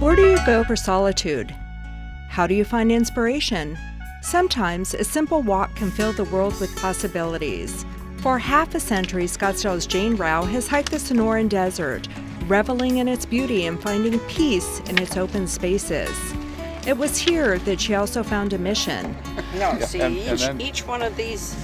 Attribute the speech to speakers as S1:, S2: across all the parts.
S1: Where do you go for solitude? How do you find inspiration? Sometimes a simple walk can fill the world with possibilities. For half a century, Scottsdale's Jane Rao has hiked the Sonoran Desert, reveling in its beauty and finding peace in its open spaces. It was here that she also found a mission.
S2: No, see,
S3: and
S2: each one of these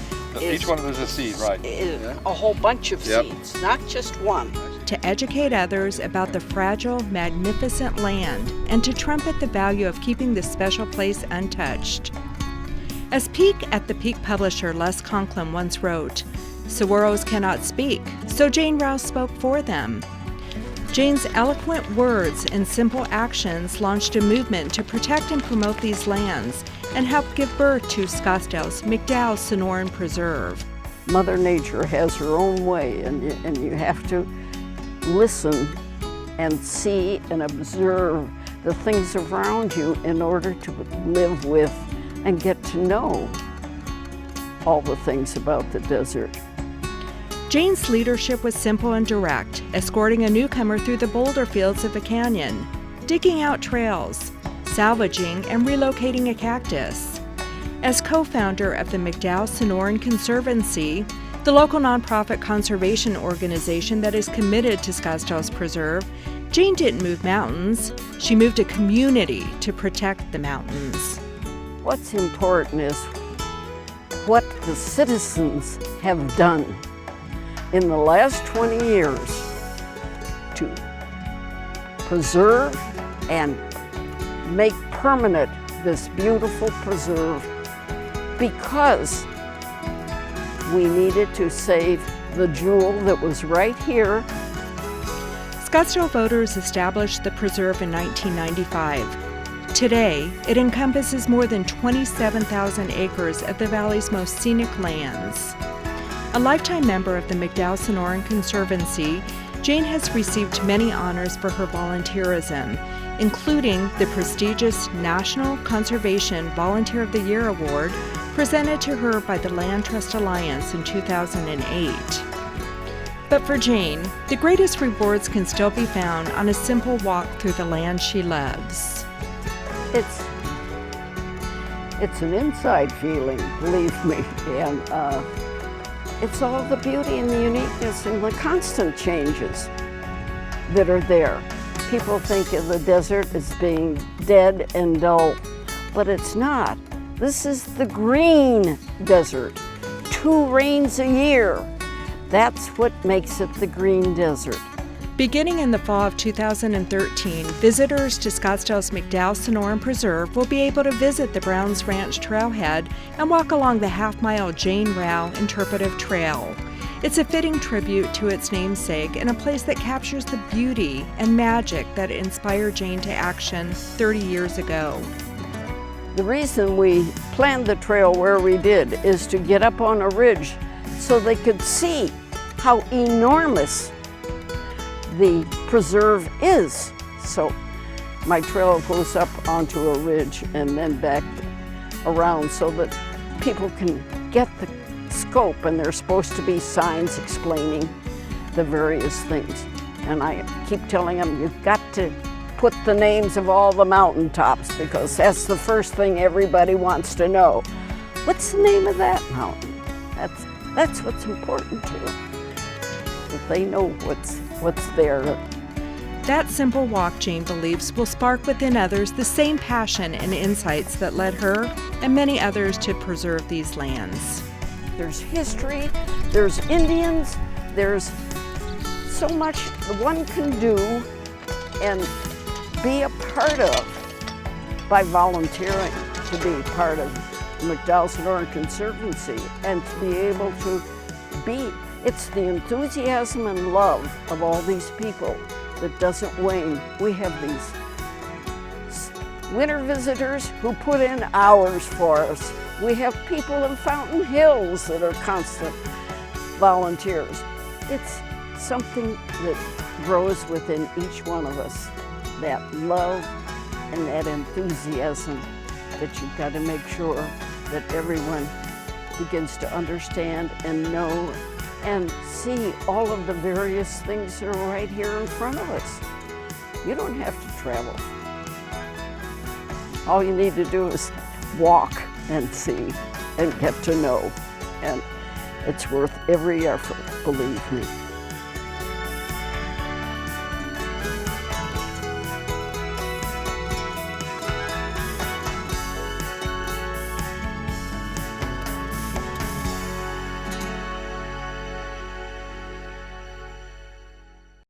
S3: each one of those is a seed, right?
S2: is a whole bunch of seeds, not just one.
S1: To educate others about the fragile, magnificent land and to trumpet the value of keeping this special place untouched. As Peak at the Peak publisher Les Conklin once wrote, "Saguaros cannot speak, so Jane Rao spoke for them." Jane's eloquent words and simple actions launched a movement to protect and promote these lands and help give birth to Scottsdale's McDowell Sonoran Preserve.
S4: Mother Nature has her own way, and you have to listen and see and observe the things around you in order to live with and get to know all the things about the desert.
S1: Jane's leadership was simple and direct, escorting a newcomer through the boulder fields of the canyon, digging out trails, salvaging and relocating a cactus. As co-founder of the McDowell Sonoran Conservancy, the local nonprofit conservation organization that is committed to Scottsdale's preserve, Jane didn't move mountains. She moved a community to protect the mountains.
S4: What's important is what the citizens have done in the last 20 years to preserve and make permanent this beautiful preserve, because we needed to save the jewel that was right here.
S1: Scottsdale voters established the preserve in 1995. Today, it encompasses more than 27,000 acres of the valley's most scenic lands. A lifetime member of the McDowell Sonoran Conservancy, Jane has received many honors for her volunteerism, including the prestigious National Conservation Volunteer of the Year Award presented to her by the Land Trust Alliance in 2008. But for Jane, the greatest rewards can still be found on a simple walk through the land she loves.
S4: It's an inside feeling, believe me, and it's all the beauty and the uniqueness and the constant changes that are there. People think of the desert as being dead and dull, but it's not. This is the green desert. 2 rains a year. That's what makes it the green desert.
S1: Beginning in the fall of 2013, visitors to Scottsdale's McDowell Sonoran Preserve will be able to visit the Browns Ranch Trailhead and walk along the half-mile Jane Rao Interpretive Trail. It's a fitting tribute to its namesake and a place that captures the beauty and magic that inspired Jane to action 30 years ago.
S4: The reason we planned the trail where we did is to get up on a ridge so they could see how enormous the preserve is. So my trail goes up onto a ridge and then back around so that people can get the scope, and there's supposed to be signs explaining the various things. And I keep telling them, you've got to put the names of all the mountaintops, because that's the first thing everybody wants to know. What's the name of that mountain? That's what's important to them, that they know what's there.
S1: That simple walk, Jane believes, will spark within others the same passion and insights that led her and many others to preserve these lands.
S4: There's history, there's Indians, there's so much one can do and be a part of by volunteering to be part of McDowell Sonoran Conservancy, and to be able to be, it's the enthusiasm and love of all these people that doesn't wane. We have these winter visitors who put in hours for us. We have people in Fountain Hills that are constant volunteers. It's something that grows within each one of us, that love and that enthusiasm that you've got to make sure that everyone begins to understand and know and see all of the various things that are right here in front of us. You don't have to travel All you need to do is walk and see and get to know. And it's worth every effort, believe me.